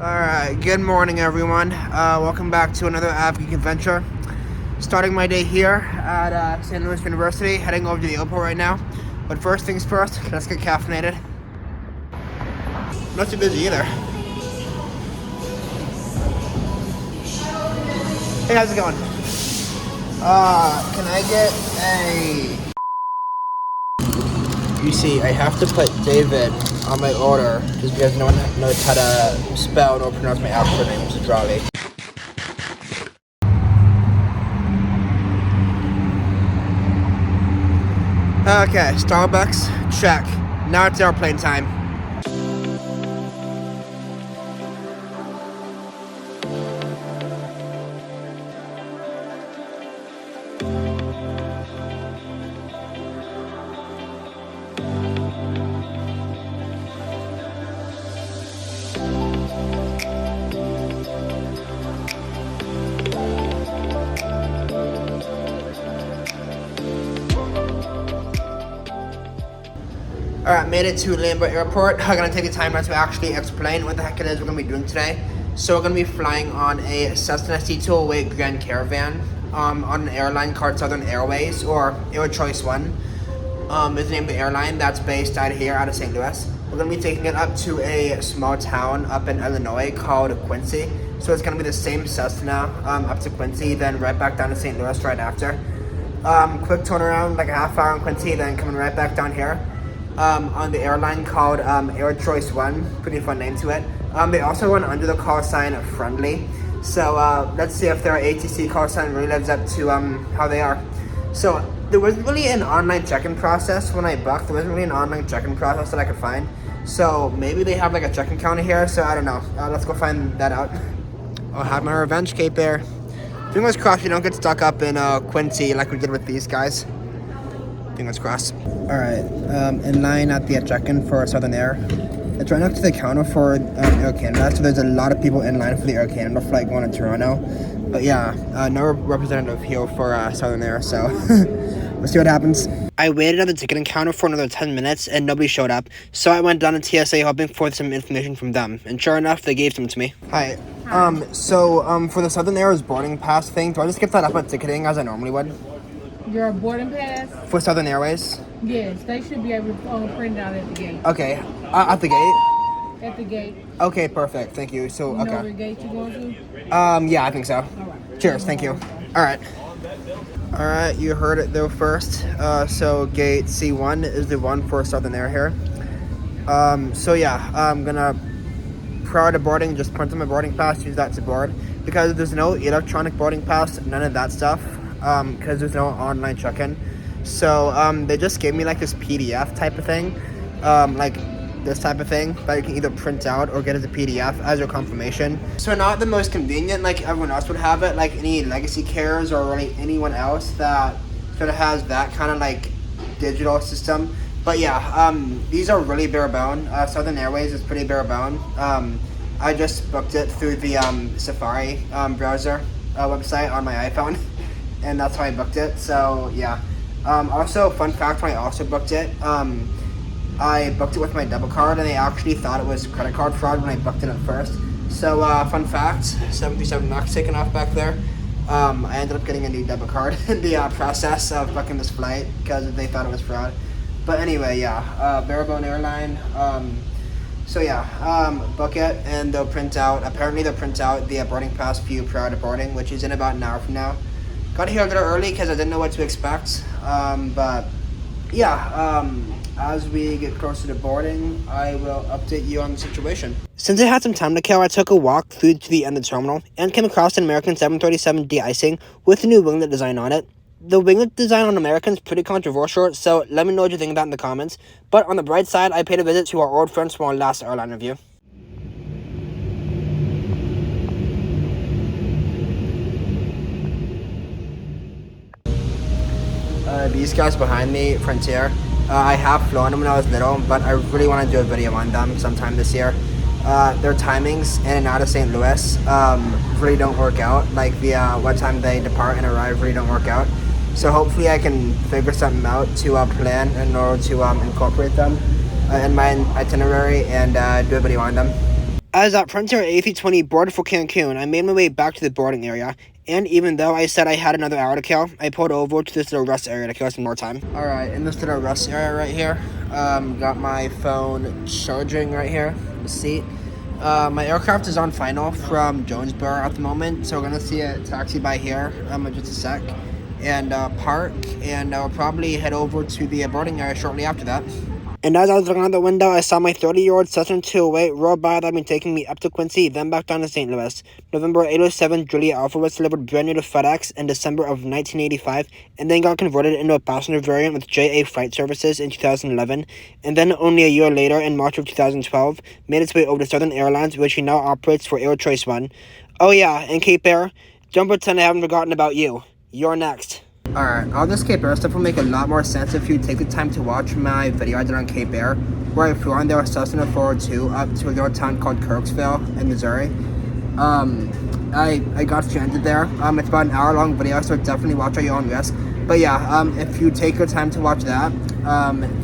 Alright, good morning everyone. Welcome back to another Geek adventure. Starting my day here at St. Louis University, heading over to the airport right now. But first things first, let's get caffeinated. Not too busy either. Hey, how's it going? Can I get a... You see, I have to put David on my order just because no one knows how to spell or pronounce my actual name, which is Raleigh. Okay, Starbucks, check. Now it's airplane time. Alright, made it to Lambeau Airport. I'm gonna take the time now to actually explain what the heck it is we're gonna be doing today. So we're gonna be flying on a Cessna C208 Grand Caravan on an airline called Southern Airways, or Air Choice 1 is the name of the airline that's based out here out of St. Louis. We're gonna be taking it up to a small town up in Illinois called Quincy. So it's gonna be the same Cessna up to Quincy, then right back down to St. Louis right after. Quick turnaround, like a half hour in Quincy, then coming right back down here. On the airline called Air Choice 1, pretty fun name to it. They also run under the call sign Friendly. So let's see if their ATC call sign really lives up to how they are. So there wasn't really an online check-in process when I booked. There wasn't really an online check-in process that I could find. So maybe they have like a check-in counter here, so I don't know. Let's go find that out. I'll have my revenge cape there. Fingers crossed you don't get stuck up in Quincy like we did with these guys. Fingers crossed. Alright, in line at the check-in for Southern Air. It's right next to the counter for Air Canada, so there's a lot of people in line for the Air Canada flight going to Toronto. But yeah, no representative here for Southern Air, so we'll see what happens. I waited at the ticketing counter for another 10 minutes and nobody showed up, so I went down to TSA hoping for some information from them, and sure enough, they gave some to me. Hi. For the Southern Air's boarding pass thing, do I just get that up at ticketing as I normally would? Your boarding pass? For Southern Airways? Yes, they should be able to print it out at the gate. Okay, at the gate? At the gate. Okay, perfect, thank you. So, You okay. know the gate you're going to? Yeah, I think so. Alright. Cheers, thank you. Alright. Alright, you heard it though first. So gate C1 is the one for Southern Air here. So yeah, I'm gonna, prior to boarding, just print on my boarding pass, use that to board. Because there's no electronic boarding pass, none of that stuff. Because there's no online check-in. So they just gave me like this PDF type of thing, like this type of thing that you can either print out or get as a PDF as your confirmation. So not the most convenient like everyone else would have it, like any legacy carriers or really anyone else that sort of has that kind of like digital system. But yeah, these are really bare bone. Southern Airways is pretty bare bone. I just booked it through the Safari browser website on my iPhone. And that's how I booked it, so yeah. Also, fun fact, when I also booked it, I booked it with my debit card, and they actually thought it was credit card fraud when I booked it at first. So, fun fact, 77 bucks taken off back there. I ended up getting a new debit card in the process of booking this flight, because they thought it was fraud. But anyway, yeah, Barebone Airline, so yeah, book it, and apparently they'll print out the boarding pass for you prior to boarding, which is in about an hour from now. Got here a little early because I didn't know what to expect, but yeah, as we get closer to boarding, I will update you on the situation. Since I had some time to kill, I took a walk through to the end of the terminal and came across an American 737 de-icing with a new winglet design on it. The winglet design on American is pretty controversial, so let me know what you think of that in the comments. But on the bright side, I paid a visit to our old friends from our last airline review. These guys behind me, Frontier, I have flown them when I was little, but I really want to do a video on them sometime this year. Their timings in and out of St. Louis really don't work out. Like the what time they depart and arrive really don't work out. So hopefully I can figure something out to plan in order to incorporate them in my itinerary and do a video on them. As Frontier A320 boarded for Cancun, I made my way back to the boarding area, and even though I said I had another hour to kill, I pulled over to this little rest area to kill some more time. Alright, in this little rest area right here, got my phone charging right here, the seat. My aircraft is on final from Jonesboro at the moment, so we're gonna see a taxi by here in just a sec, and park, and I'll probably head over to the boarding area shortly after that. And as I was looking out the window, I saw my 30-year-old Cessna 208 roll by that had been taking me up to Quincy, then back down to St. Louis. November 807 Julia Alpha was delivered brand new to FedEx in December of 1985, and then got converted into a passenger variant with JA Flight Services in 2011, and then only a year later, in March of 2012, made its way over to Southern Airlines, which he now operates for Air Choice One. Oh yeah, and Cape Air, don't pretend I haven't forgotten about you. You're next. Alright, all this Cape Air stuff will make a lot more sense if you take the time to watch my video I did on Cape Air, where I flew on their Cessna 402 up to a little town called Kirksville in Missouri. I got stranded there. It's about an hour-long video, so definitely watch at your own risk. But yeah, if you take your time to watch that,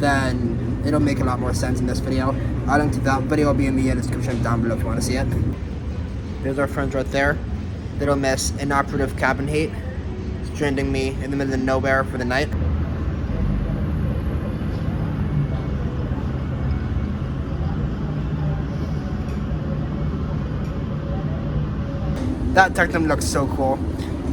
then it'll make a lot more sense in this video. I'll link to that video will be in the description down below if you want to see it. There's our friends right there. Little miss inoperative cabin heat, stranding me in the middle of nowhere for the night. That Technum looks so cool.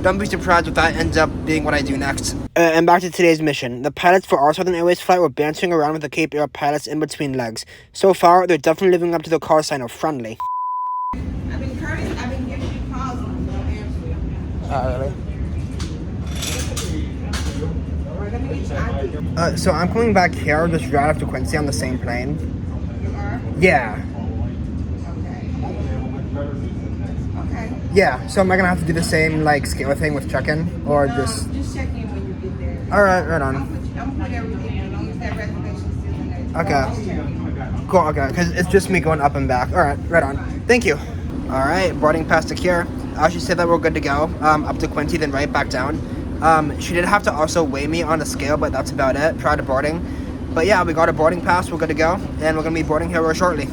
Don't be surprised if that ends up being what I do next. And back to today's mission. The pilots for our Southern Airways flight were bouncing around with the Cape Air pilots in between legs. So far, they're definitely living up to the call sign of friendly. I've been giving you calls on the Really? Let me get you. So I'm coming back here just right after Quincy on the same plane. You are? Yeah. Okay. Yeah, so am I gonna have to do the same like scale thing with check-in, or just check in when you get there. All right, right on. I'm put everything as long as that reservation's still in there. Okay. Cool, okay, because it's just me going up and back. All right, right on. Thank you. All right, boarding pass secure. I should say that we're good to go. Up to Quincy, then right back down. She did have to also weigh me on a scale, but that's about it prior to boarding. But yeah, we got a boarding pass, we're good to go, and we're gonna be boarding here real shortly.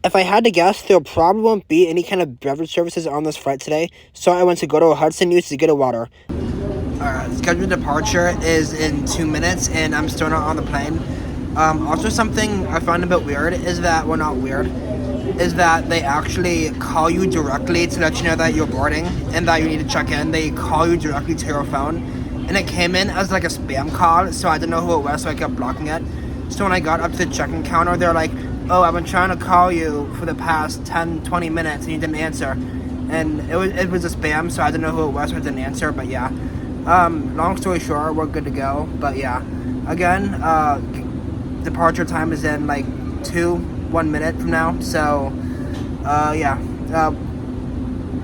If I had to guess, there probably won't be any kind of beverage services on this flight today, so I went to go to a Hudson News to get a water. Alright, scheduled departure is in 2 minutes, and I'm still not on the plane. Also something I find a bit weird is that, well, not weird, is that they actually call you directly to let you know that you're boarding and that you need to check in. They call you directly to your phone, and it came in as like a spam call, so I didn't know who it was, so I kept blocking it. So when I got up to the check-in counter, they're like, oh, I've been trying to call you for the past 10-20 minutes and you didn't answer. And it was a spam, so I didn't know who it was, so I didn't answer. But yeah, long story short, we're good to go. But yeah, again, departure time is in like 1 minute from now. So yeah,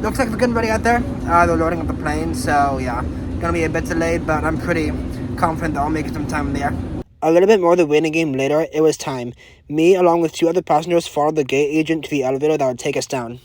looks like they're getting ready out there. They're loading up the plane, so yeah, gonna be a bit delayed, but I'm pretty confident that I'll make it some time in the air. A little bit more of the waiting game later, it was time. Me, along with 2 other passengers, followed the gate agent to the elevator that would take us down.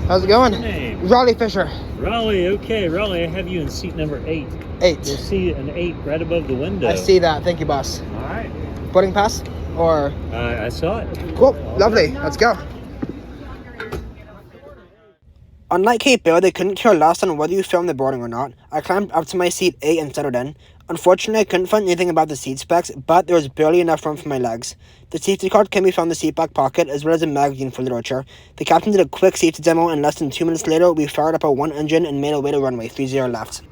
How's it going? Name? Raleigh Fisher. Raleigh, okay, Raleigh, I have you in seat number 8. 8. You'll see an 8 right above the window. I see that. Thank you, boss. All right. Boarding pass? Or? I saw it. Cool. Lovely. Let's go. Unlike Cape Air, they couldn't care less on whether you filmed the boarding or not. I climbed up to my seat 8 and settled in. Unfortunately, I couldn't find anything about the seat specs, but there was barely enough room for my legs. The safety card can be found in the seat back pocket, as well as a magazine for literature. The captain did a quick safety demo, and less than 2 minutes later, we fired up our 1 engine and made our way to runway 30 left.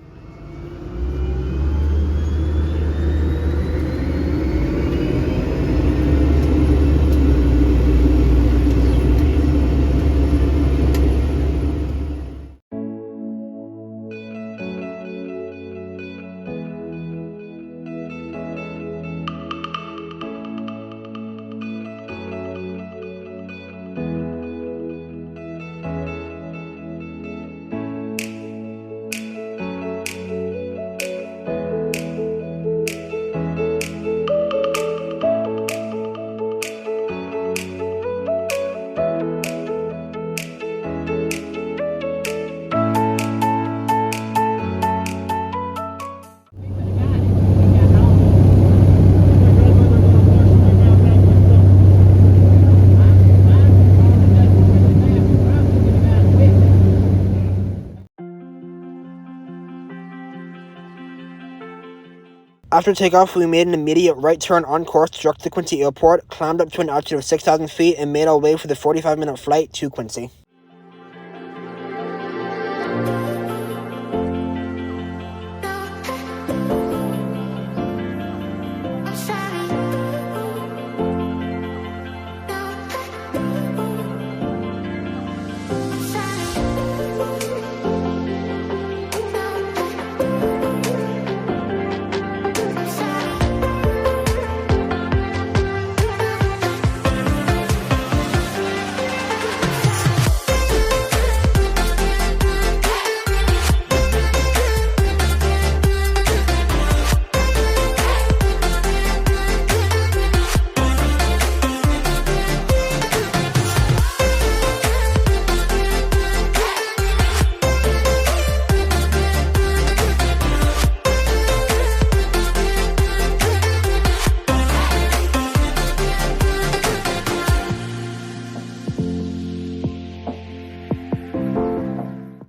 After takeoff, we made an immediate right turn on course direct to Quincy Airport, climbed up to an altitude of 6,000 feet, and made our way for the 45-minute flight to Quincy.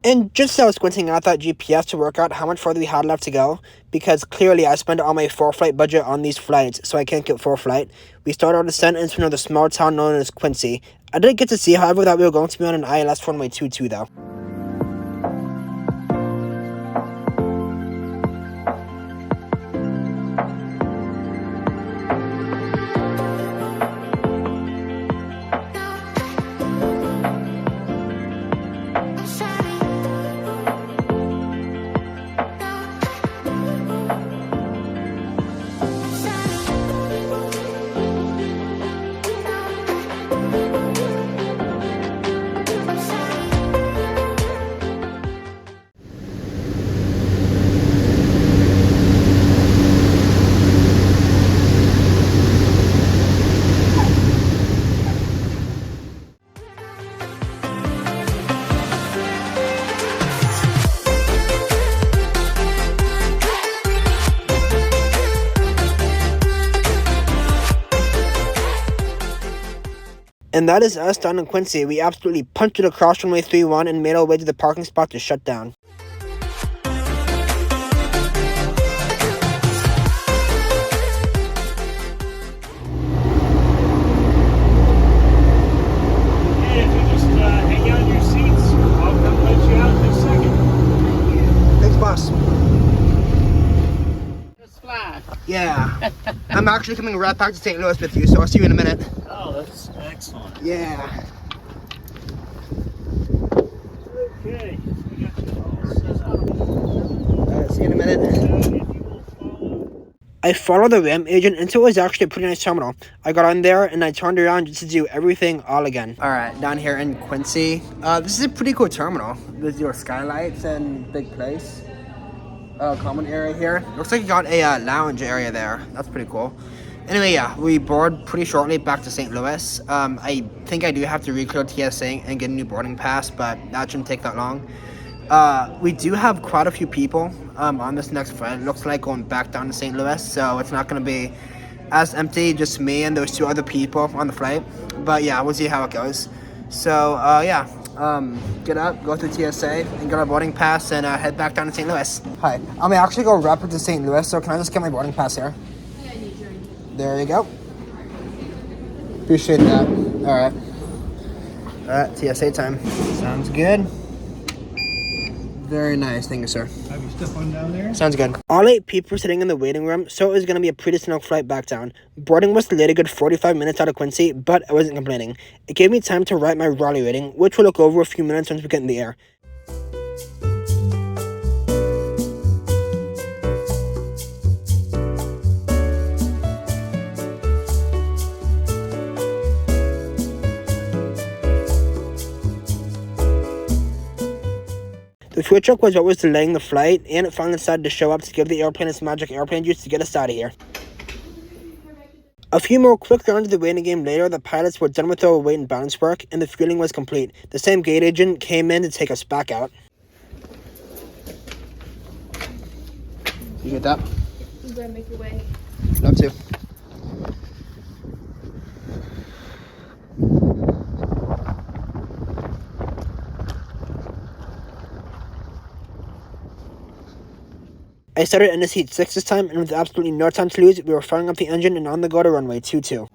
And just as I was squinting out that GPS to work out how much further we had left to go, because clearly I spent all my 4-flight budget on these flights, so I can't get 4-flight, we started our descent into another small town known as Quincy. I didn't get to see, however, that we were going to be on an ILS runway 22 though. And that is us down in Quincy. We absolutely punched it across runway 31 and made our way to the parking spot to shut down. Hey, if you just hang out in your seats, I'll come let you out in a second. Thanks, boss. Just fly. Yeah. I'm actually coming right back to St. Louis with you, so I'll see you in a minute. Oh, that's excellent. Yeah. Okay, we got you all set up. Alright, see you in a minute. If you will follow. I followed the RAM agent until it was actually a pretty nice terminal. I got on there and I turned around just to do everything all again. Alright, down here in Quincy. This is a pretty cool terminal. There's your skylights and big place. Common area here. Looks like you got a lounge area there. That's pretty cool. Anyway, yeah, we board pretty shortly back to St. Louis. I think I do have to reclear TSA and get a new boarding pass, but that shouldn't take that long. We do have quite a few people on this next flight. It looks like going back down to St. Louis, so it's not going to be as empty, just me and those 2 other people on the flight. But yeah, we'll see how it goes. So yeah, get up, go through TSA, and get our boarding pass, and head back down to St. Louis. Hi, I'm actually go rapid to St. Louis, so can I just get my boarding pass here? There you go. Appreciate that. Alright. Alright, TSA time. Sounds good. Very nice. Thank you, sir. Have you stuff on down there? Sounds good. All 8 people were sitting in the waiting room, so it was going to be a pretty snug flight back down. Boarding was delayed a good 45 minutes out of Quincy, but I wasn't complaining. It gave me time to write my Raleigh rating, which we'll look over a few minutes once we get in the air. The fuel truck was what was delaying the flight, and it finally decided to show up to give the airplane its magic airplane juice to get us out of here. A few more quick rounds of the waiting game later, the pilots were done with their weight and balance work, and the fueling was complete. The same gate agent came in to take us back out. You get that? You gonna make your way? Love to. I started in the seat 6 this time, and with absolutely no time to lose, we were firing up the engine and on the go to runway 22.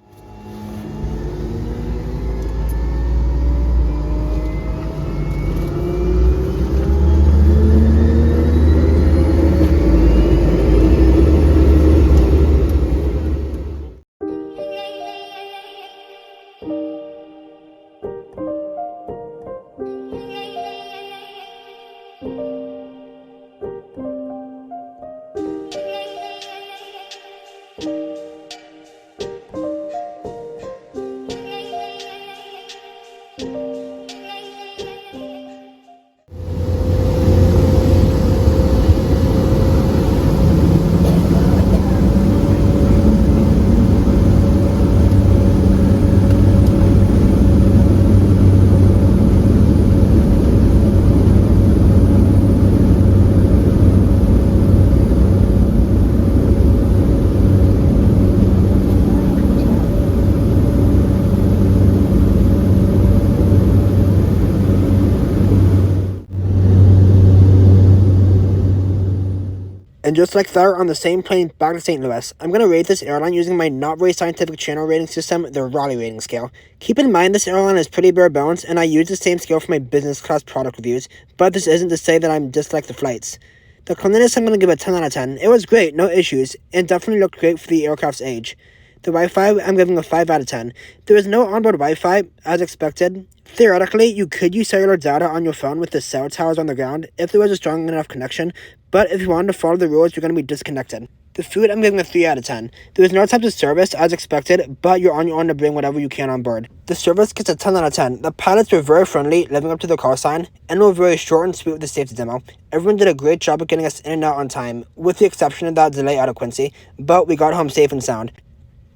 And just like that, on the same plane back to St. Louis, I'm going to rate this airline using my not very scientific channel rating system, the Raleigh rating scale. Keep in mind this airline is pretty bare bones, and I use the same scale for my business class product reviews, but this isn't to say that I'm dislike the flights. The cleanliness, I'm going to give a 10 out of 10. It was great, no issues, and definitely looked great for the aircraft's age. The Wi-Fi, I'm giving a 5 out of 10. There is no onboard Wi-Fi, as expected. Theoretically, you could use cellular data on your phone with the cell towers on the ground if there was a strong enough connection, but if you wanted to follow the rules, you're going to be disconnected. The food, I'm giving a 3 out of 10. There was no types of service, as expected, but you're on your own to bring whatever you can on board. The service gets a 10 out of 10. The pilots were very friendly, living up to their call sign, and were very short and sweet with the safety demo. Everyone did a great job of getting us in and out on time, with the exception of that delay out of Quincy, but we got home safe and sound.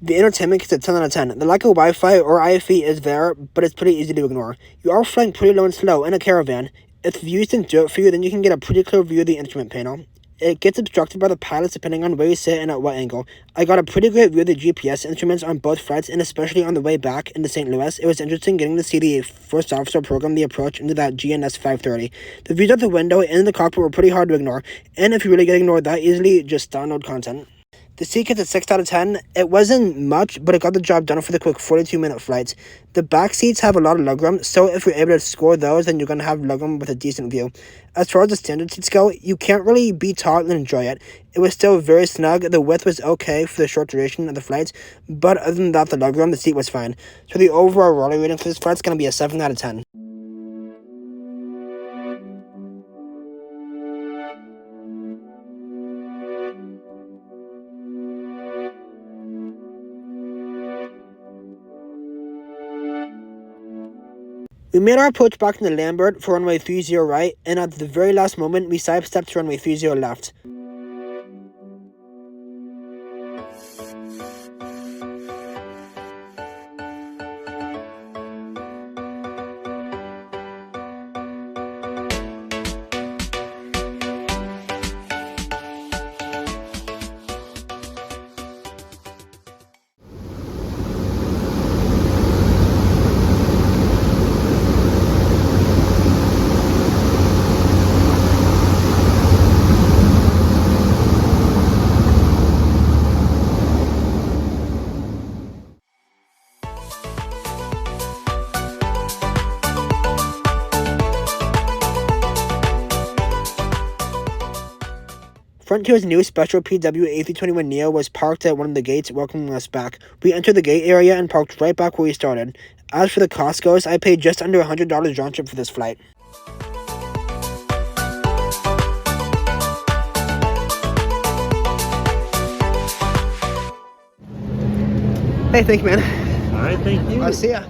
The entertainment gets a 10 out of 10. The lack of Wi-Fi or IFE is there, but it's pretty easy to ignore. You are flying pretty low and slow in a Caravan. If the views didn't do it for you, then you can get a pretty clear view of the instrument panel. It gets obstructed by the pilots depending on where you sit and at what angle. I got a pretty great view of the GPS instruments on both flights, and especially on the way back into St. Louis. It was interesting getting to see the first officer program the approach into that GNS 530. The views out the window and in the cockpit were pretty hard to ignore, and if you really get ignored that easily, just download content. The seat gets a 6 out of 10. It wasn't much, but it got the job done for the quick 42-minute flights. The back seats have a lot of legroom, so if you're able to score those, then you're going to have legroom with a decent view. As far as the standard seats go, you can't really be tall and enjoy it. It was still very snug. The width was okay for the short duration of the flights, but other than that, the legroom, the seat was fine. So the overall Raleigh rating for this flight is going to be a 7 out of 10. We made our approach back into Lambert for runway 30 right, and at the very last moment, we sidestepped to runway 30 left. Frontier's new special PW A321neo was parked at one of the gates welcoming us back. We entered the gate area and parked right back where we started. As for the cost goes, I paid just under $100 round trip for this flight. Hey, thank you, man. All right, thank you. I'll see ya.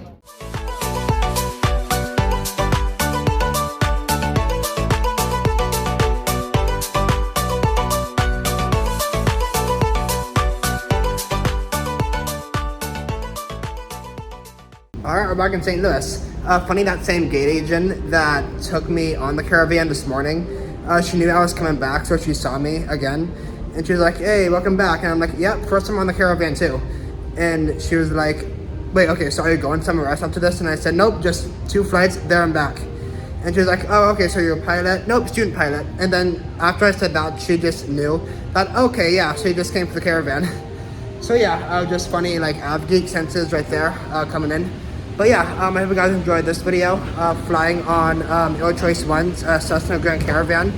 Alright, we're back in St. Louis. Funny, that same gate agent that took me on the Caravan this morning, she knew I was coming back, so she saw me again, and she was like, hey, welcome back. And I'm like, yep, first time on the Caravan too. And she was like, wait, okay, so are you going somewhere else after this? And I said, nope, just 2 flights, there and back. And she was like, oh, okay, so you're a pilot? Nope, student pilot. And then after I said that, she just knew that, okay, yeah, so you just came for the caravan. So yeah, just funny, like, geek senses right there, coming in. But yeah, I hope you guys enjoyed this video, flying on Your Choice 1's Cessna Grand Caravan.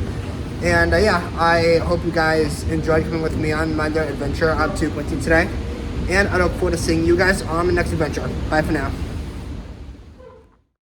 And yeah, I hope you guys enjoyed coming with me on my little adventure up to Quincy today. And I look forward to seeing you guys on the next adventure. Bye for now.